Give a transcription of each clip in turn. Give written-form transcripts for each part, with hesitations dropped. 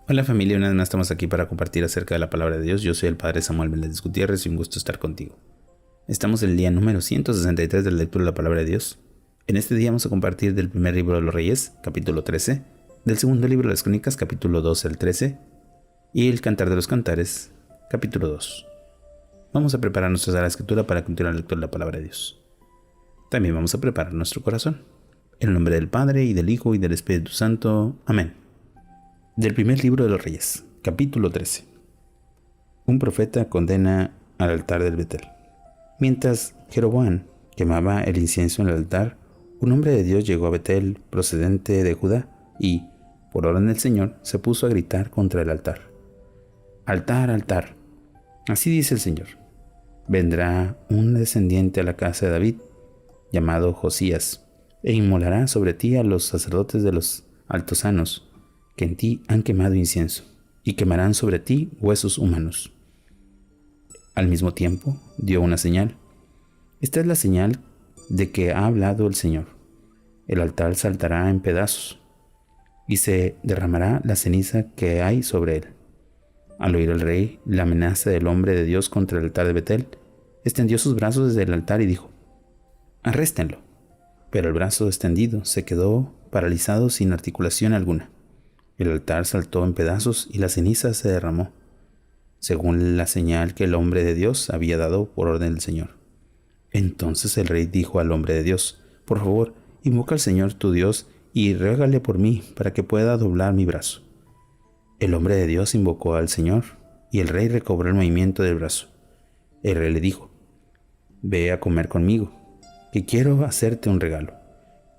Hola familia, una vez más estamos aquí para compartir acerca de la palabra de Dios. Yo soy el Padre Samuel Méndez Gutiérrez y un gusto estar contigo. Estamos en el día número 163 de la lectura de la palabra de Dios. En este día vamos a compartir del primer libro de los Reyes, capítulo 13, del segundo libro de las Crónicas, capítulo 12 al 13, y el Cantar de los Cantares, capítulo 2. Vamos a preparar nuestra Sagrada Escritura para continuar la lectura de la palabra de Dios. También vamos a preparar nuestro corazón. En el nombre del Padre, y del Hijo, y del Espíritu Santo. Amén. Del primer libro de los Reyes, capítulo 13. Un profeta condena al altar del Betel. Mientras Jeroboam quemaba el incienso en el altar, un hombre de Dios llegó a Betel procedente de Judá y, por orden del Señor, se puso a gritar contra el altar. Altar, altar, así dice el Señor. Vendrá un descendiente a la casa de David, llamado Josías, e inmolará sobre ti a los sacerdotes de los altosanos, que en ti han quemado incienso, y quemarán sobre ti huesos humanos. Al mismo tiempo dio una señal. Esta es la señal de que ha hablado el Señor. El altar saltará en pedazos, y se derramará la ceniza que hay sobre él. Al oír el rey la amenaza del hombre de Dios contra el altar de Betel, extendió sus brazos desde el altar y dijo: «Arréstenlo». Pero el brazo extendido se quedó paralizado sin articulación alguna. El altar saltó en pedazos y la ceniza se derramó, según la señal que el hombre de Dios había dado por orden del Señor. Entonces el rey dijo al hombre de Dios: «Por favor, invoca al Señor tu Dios y ruégale por mí para que pueda doblar mi brazo». El hombre de Dios invocó al Señor y el rey recobró el movimiento del brazo. El rey le dijo: «Ve a comer conmigo, que quiero hacerte un regalo».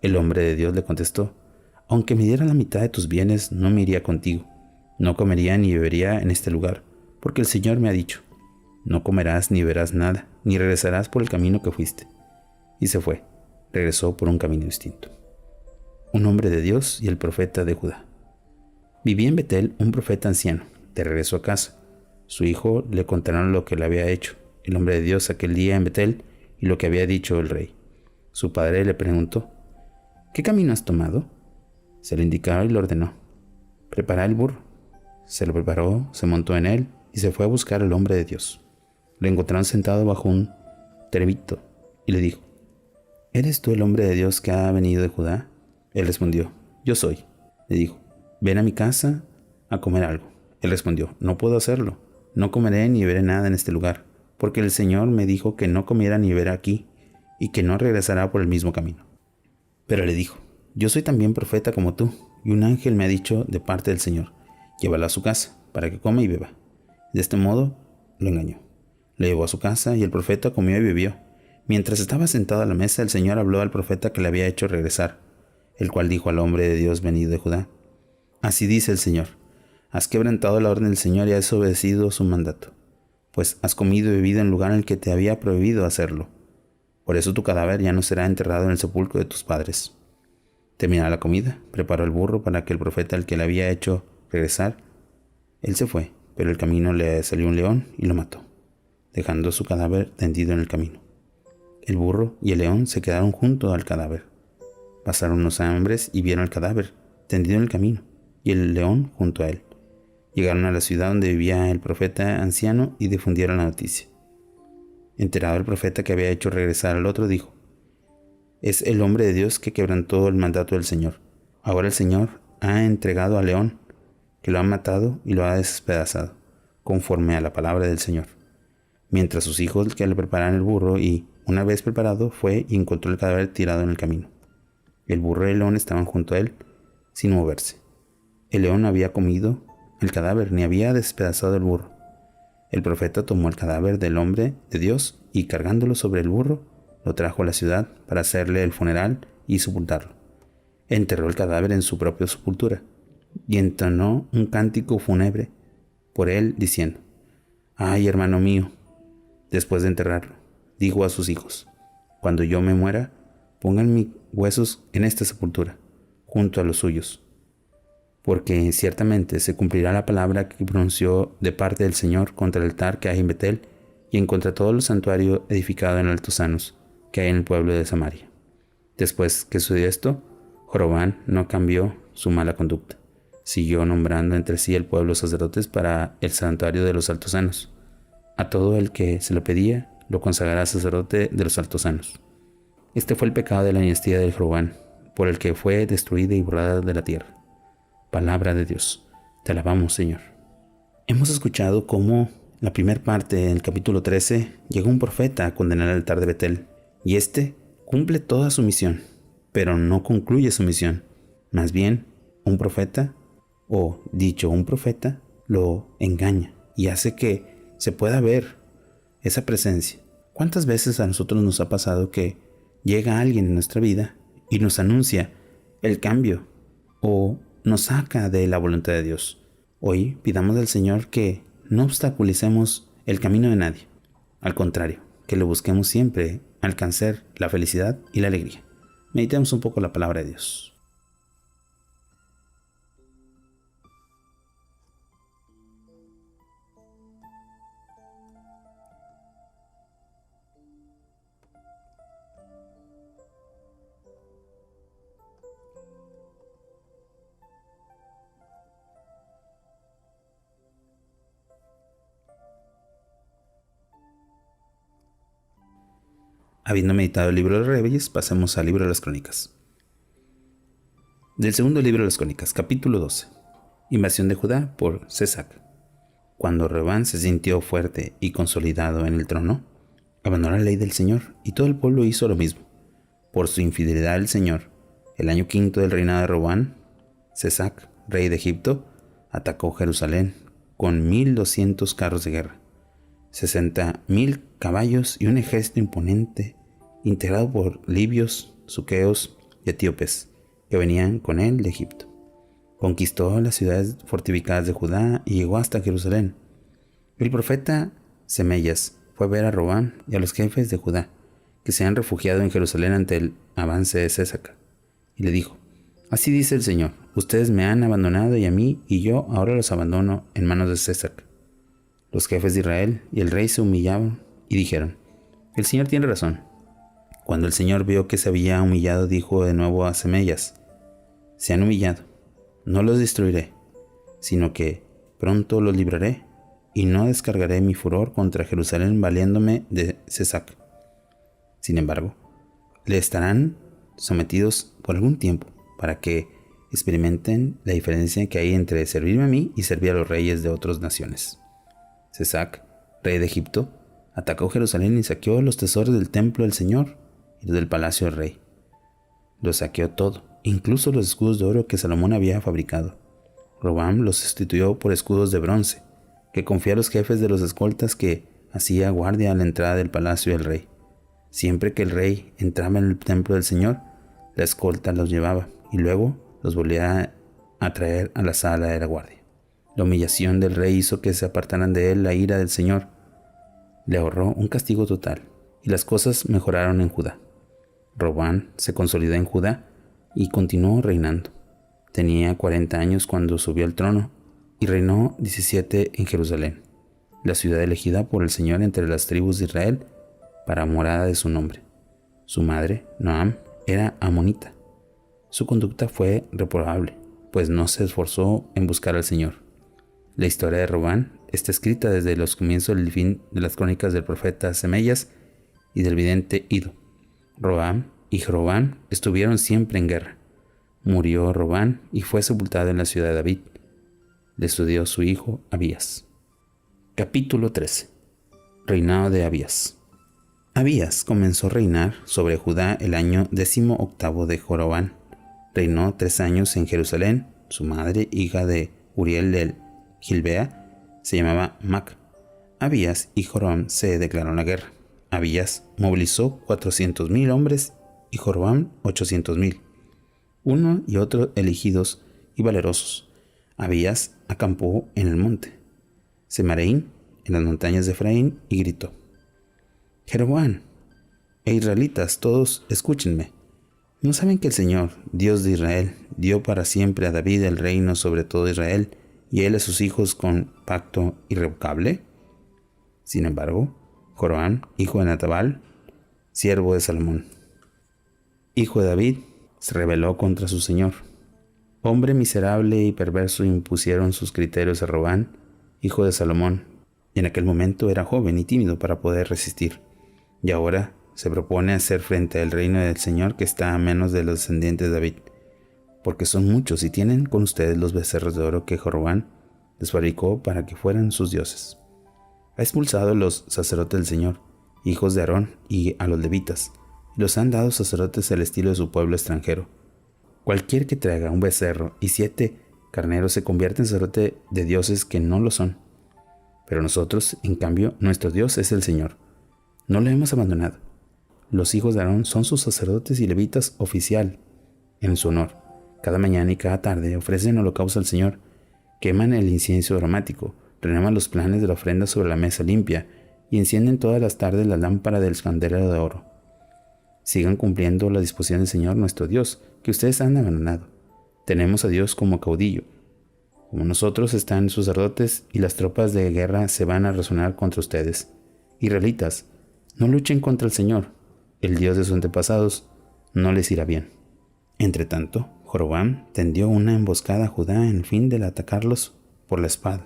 El hombre de Dios le contestó: «Aunque me dieran la mitad de tus bienes, no me iría contigo. No comería ni bebería en este lugar, porque el Señor me ha dicho: no comerás ni beberás nada, ni regresarás por el camino que fuiste». Y se fue, regresó por un camino distinto. Un hombre de Dios y el profeta de Judá. Vivía en Betel un profeta anciano, de regreso a casa. Su hijo le contaron lo que le había hecho el hombre de Dios aquel día en Betel y lo que había dicho el rey. Su padre le preguntó: «¿Qué camino has tomado?». Se lo indicaron y le ordenó: «Prepara el burro». Se lo preparó, se montó en él y se fue a buscar al hombre de Dios. Lo encontraron sentado bajo un terebinto y le dijo: «¿Eres tú el hombre de Dios que ha venido de Judá?». Él respondió: «Yo soy». Le dijo: «Ven a mi casa a comer algo». Él respondió: «No puedo hacerlo. No comeré ni beberé nada en este lugar, porque el Señor me dijo que no comiera ni beberá aquí y que no regresará por el mismo camino». Pero le dijo: «Yo soy también profeta como tú, y un ángel me ha dicho de parte del Señor: llévalo a su casa, para que coma y beba». De este modo lo engañó. Lo llevó a su casa y el profeta comió y bebió. Mientras estaba sentado a la mesa, el Señor habló al profeta que le había hecho regresar, el cual dijo al hombre de Dios venido de Judá: «Así dice el Señor: has quebrantado la orden del Señor y has obedecido su mandato, pues has comido y bebido en lugar en el que te había prohibido hacerlo. Por eso tu cadáver ya no será enterrado en el sepulcro de tus padres». Terminada la comida, preparó el burro para que el profeta al que le había hecho regresar. Él se fue, pero el camino le salió un león y lo mató, dejando su cadáver tendido en el camino. El burro y el león se quedaron junto al cadáver. Pasaron unos hombres y vieron el cadáver tendido en el camino, y el león junto a él. Llegaron a la ciudad donde vivía el profeta anciano y difundieron la noticia. Enterado el profeta que había hecho regresar al otro, dijo: «Es el hombre de Dios que quebrantó el mandato del Señor. Ahora el Señor ha entregado al león, que lo ha matado y lo ha despedazado, conforme a la palabra del Señor». Mientras sus hijos que le preparaban el burro y, una vez preparado, fue y encontró el cadáver tirado en el camino. El burro y el león estaban junto a él, sin moverse. El león no había comido el cadáver ni había despedazado el burro. El profeta tomó el cadáver del hombre de Dios y, cargándolo sobre el burro, lo trajo a la ciudad para hacerle el funeral y sepultarlo. Enterró el cadáver en su propia sepultura y entonó un cántico fúnebre por él, diciendo: «Ay, hermano mío». Después de enterrarlo, dijo a sus hijos: «Cuando yo me muera, pongan mis huesos en esta sepultura, junto a los suyos, porque ciertamente se cumplirá la palabra que pronunció de parte del Señor contra el altar que hay en Betel y en contra todo el santuario edificado en altosanos que hay en el pueblo de Samaria». Después que sucedió esto, Jeroboam no cambió su mala conducta, Siguió nombrando entre sí el pueblo sacerdotes para el santuario de los altosanos. A todo el que se lo pedía, lo consagrará sacerdote de los altosanos. Este fue el pecado de la dinastía de Jeroboam, por el que fue destruida y borrada de la tierra. Palabra de Dios. Te alabamos, Señor. Hemos escuchado cómo la primera parte del capítulo 13 llegó un profeta a condenar el altar de Betel, y éste cumple toda su misión, pero no concluye su misión. Más bien, un profeta, un profeta, lo engaña y hace que se pueda ver esa presencia. ¿Cuántas veces a nosotros nos ha pasado que llega alguien en nuestra vida y nos anuncia el cambio o nos saca de la voluntad de Dios? Hoy pidamos al Señor que no obstaculicemos el camino de nadie. Al contrario, que lo busquemos siempre alcanzar la felicidad y la alegría. Meditemos un poco la palabra de Dios. Habiendo meditado el libro de los Reyes, pasemos al libro de las Crónicas. Del segundo libro de las Crónicas, capítulo 12. Invasión de Judá por Sesac. Cuando Rehoboam se sintió fuerte y consolidado en el trono, abandonó la ley del Señor, y todo el pueblo hizo lo mismo. Por su infidelidad al Señor, el año quinto del reinado de Rehoboam, Sesac, rey de Egipto, atacó Jerusalén con 1,200 carros de guerra, 60,000 caballos y un ejército imponente, integrado por libios, suqueos y etíopes, que venían con él de Egipto. Conquistó las ciudades fortificadas de Judá y llegó hasta Jerusalén. El profeta Semeyas fue a ver a Rehoboam y a los jefes de Judá, que se han refugiado en Jerusalén ante el avance de Sesac, y le dijo: Así dice el Señor, ustedes me han abandonado y a mí, y yo ahora los abandono en manos de Sesac. Los jefes de Israel y el rey se humillaban y dijeron: El Señor tiene razón. Cuando el Señor vio que se había humillado, dijo de nuevo a Semeyas: Se han humillado, no los destruiré, sino que pronto los libraré, y no descargaré mi furor contra Jerusalén valiéndome de Sesac. Sin embargo, le estarán sometidos por algún tiempo, para que experimenten la diferencia que hay entre servirme a mí y servir a los reyes de otras naciones. Sesac, rey de Egipto, atacó Jerusalén y saqueó los tesoros del templo del Señor y del palacio del rey. Lo saqueó todo, incluso los escudos de oro que Salomón había fabricado. Rehoboam los sustituyó por escudos de bronce, que confió a los jefes de los escoltas que hacía guardia a la entrada del palacio del rey. Siempre que el rey entraba en el templo del Señor, la escolta los llevaba y luego los volvía a traer a la sala de la guardia. La humillación del rey hizo que se apartaran de él la ira del Señor. Le ahorró un castigo total, y las cosas mejoraron en Judá. Rehoboam se consolidó en Judá y continuó reinando. Tenía 40 años cuando subió al trono y reinó 17 en Jerusalén, la ciudad elegida por el Señor entre las tribus de Israel para morada de su nombre. Su madre, Noam, era amonita. Su conducta fue reprobable, pues no se esforzó en buscar al Señor. La historia de Rehoboam está escrita desde los comienzos del fin de las crónicas del profeta Semeyas y del vidente Ido. Rehoboam y Jeroboam estuvieron siempre en guerra. Murió Rehoboam y fue sepultado en la ciudad de David. Le sucedió su hijo Abías. Capítulo 13. Reinado de Abías. Abías comenzó a reinar sobre Judá el año 18 de Jeroboam. Reinó 3 años en Jerusalén. Su madre, hija de Uriel del Gilbea, se llamaba Mac. Abías y Jeroboam se declararon la guerra. Abías movilizó 400,000 hombres y Jeroboam 800,000, uno y otro elegidos y valerosos. Abías acampó en el monte Semareín, en las montañas de Efraín, y gritó: Jeroboam e israelitas todos, escúchenme. ¿No saben que el Señor, Dios de Israel, dio para siempre a David el reino sobre todo Israel, y él a sus hijos con pacto irrevocable? Sin embargo, Jeroboam, hijo de Natabal, siervo de Salomón, hijo de David, se rebeló contra su señor. Hombre miserable y perverso, impusieron sus criterios a Roboam, hijo de Salomón, y en aquel momento era joven y tímido para poder resistir, y ahora se propone hacer frente al reino del Señor que está a menos de los descendientes de David, porque son muchos y tienen con ustedes los becerros de oro que Roboam les fabricó para que fueran sus dioses. Ha expulsado a los sacerdotes del Señor, hijos de Aarón, y a los levitas, y los han dado sacerdotes al estilo de su pueblo extranjero. Cualquier que traiga un becerro y 7 carneros se convierte en sacerdote de dioses que no lo son. Pero nosotros, en cambio, nuestro Dios es el Señor. No lo hemos abandonado. Los hijos de Aarón son sus sacerdotes y levitas oficial en su honor. Cada mañana y cada tarde ofrecen holocausto al Señor, queman el incienso aromático, renuevan los planes de la ofrenda sobre la mesa limpia y encienden todas las tardes la lámpara del candelero de oro. Sigan cumpliendo la disposición del Señor nuestro Dios, que ustedes han abandonado. Tenemos a Dios como caudillo. Como nosotros están sus sacerdotes y las tropas de guerra se van a razonar contra ustedes. Israelitas, no luchen contra el Señor, el Dios de sus antepasados, no les irá bien. Entretanto, Roboam tendió una emboscada a Judá en fin de atacarlos por la espada.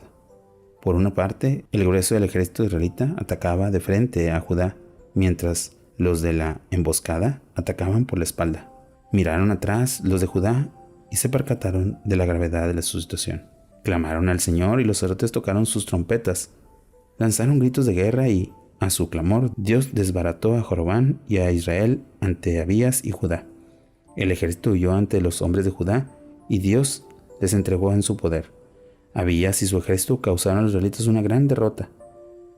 Por una parte, el grueso del ejército israelita atacaba de frente a Judá, mientras los de la emboscada atacaban por la espalda. Miraron atrás los de Judá y se percataron de la gravedad de su situación. Clamaron al Señor y los sacerdotes tocaron sus trompetas. Lanzaron gritos de guerra y, a su clamor, Dios desbarató a Roboam y a Israel ante Abías y Judá. El ejército huyó ante los hombres de Judá y Dios les entregó en su poder. Abías y su ejército causaron a los israelitas una gran derrota,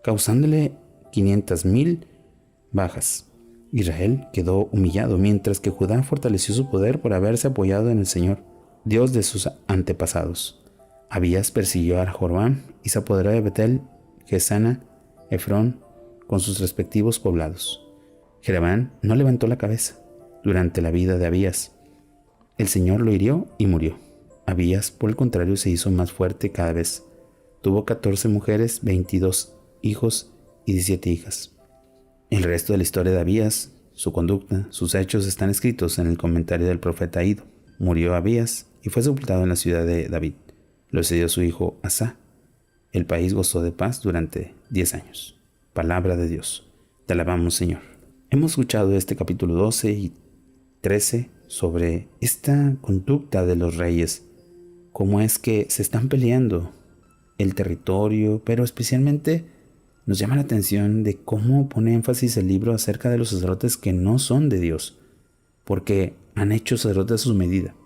causándole 500,000 bajas. Israel quedó humillado, mientras que Judá fortaleció su poder por haberse apoyado en el Señor, Dios de sus antepasados. Abías persiguió a Roboam y se apoderó de Betel, Gesana, Efrón, con sus respectivos poblados. Jeroboam no levantó la cabeza durante la vida de Abías. El Señor lo hirió y murió. Abías, por el contrario, se hizo más fuerte cada vez. Tuvo 14 mujeres, 22 hijos y 17 hijas. El resto de la historia de Abías, su conducta, sus hechos están escritos en el comentario del profeta Ido. Murió Abías y fue sepultado en la ciudad de David. Lo sucedió su hijo Asa. El país gozó de paz durante 10 años. Palabra de Dios. Te alabamos, Señor. Hemos escuchado este capítulo 12 y 13 sobre esta conducta de los reyes. Cómo es que se están peleando el territorio, pero especialmente nos llama la atención de cómo pone énfasis el libro acerca de los sacerdotes que no son de Dios, porque han hecho sacerdotes a su medida.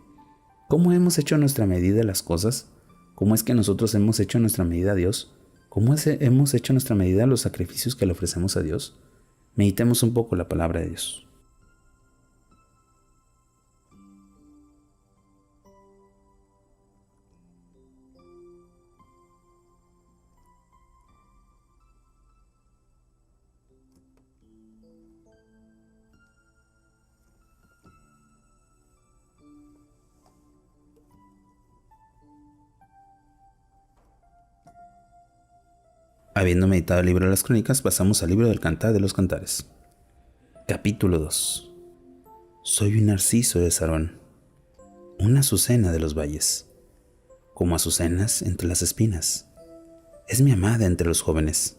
¿Cómo hemos hecho a nuestra medida las cosas? ¿Cómo es que nosotros hemos hecho a nuestra medida a Dios? ¿Cómo hemos hecho a nuestra medida los sacrificios que le ofrecemos a Dios? Meditemos un poco la palabra de Dios. Habiendo meditado el libro de las crónicas, pasamos al libro del Cantar de los Cantares. Capítulo 2. Soy un narciso de Sarón, una azucena de los valles, como azucenas entre las espinas. Es mi amada entre los jóvenes.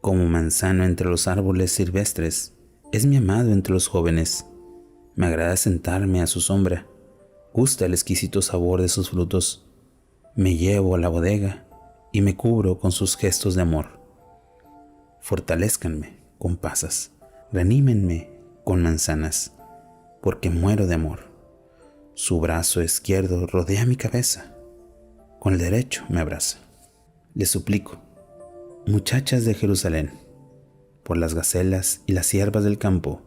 Como manzano entre los árboles silvestres, es mi amado entre los jóvenes. Me agrada sentarme a su sombra, gusta el exquisito sabor de sus frutos. Me llevo a la bodega y me cubro con sus gestos de amor. Fortalézcanme con pasas, reanímenme con manzanas, porque muero de amor. Su brazo izquierdo rodea mi cabeza, con el derecho me abraza. Les suplico, muchachas de Jerusalén, por las gacelas y las ciervas del campo,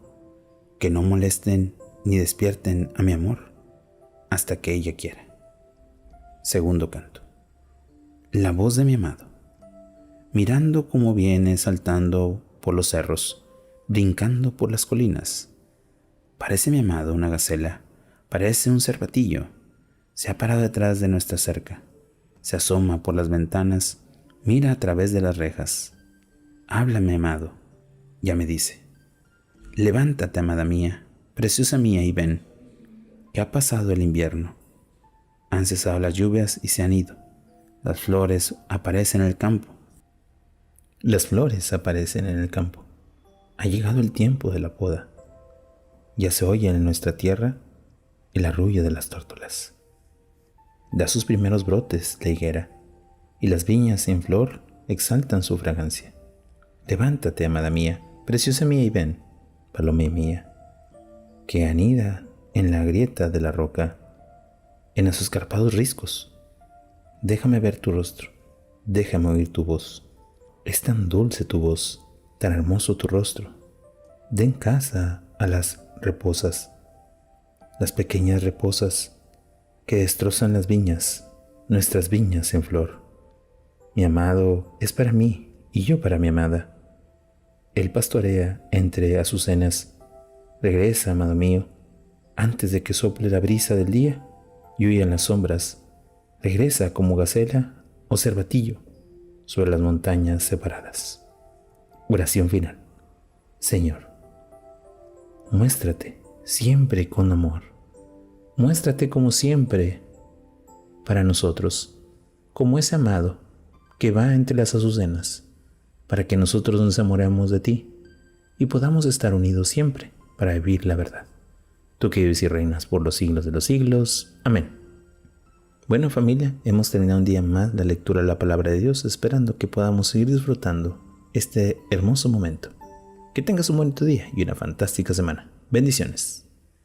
que no molesten ni despierten a mi amor hasta que ella quiera. Segundo canto. La voz de mi amado, mirando cómo viene saltando por los cerros, brincando por las colinas. Parece mi amado una gacela, parece un cervatillo. Se ha parado detrás de nuestra cerca, se asoma por las ventanas, mira a través de las rejas. Háblame, amado, ya me dice. Levántate, amada mía, preciosa mía, y ven, que ha pasado el invierno, Han cesado las lluvias y se han ido. Las flores aparecen en el campo. Las flores aparecen en el campo. Ha llegado el tiempo de la poda. Ya se oye en nuestra tierra el arrullo de las tórtolas. Da sus primeros brotes la higuera, y las viñas en flor exaltan su fragancia. Levántate, amada mía, preciosa mía, y ven, paloma mía, que anida en la grieta de la roca, en los escarpados riscos. Déjame ver tu rostro, déjame oír tu voz. Es tan dulce tu voz, tan hermoso tu rostro. Den casa a las reposas, las pequeñas reposas que destrozan las viñas, nuestras viñas en flor. Mi amado es para mí y yo para mi amada. Él pastorea entre azucenas. Regresa, amado mío, antes de que sople la brisa del día y huyan las sombras. Regresa como gacela o cervatillo sobre las montañas separadas. Oración final. Señor, muéstrate siempre con amor. Muéstrate como siempre para nosotros, como ese amado que va entre las azucenas, para que nosotros nos enamoremos de ti y podamos estar unidos siempre para vivir la verdad. Tú que vives y reinas por los siglos de los siglos. Amén. Bueno, familia, hemos terminado un día más la lectura de la palabra de Dios, esperando que podamos seguir disfrutando este hermoso momento. Que tengas un bonito día y una fantástica semana. Bendiciones.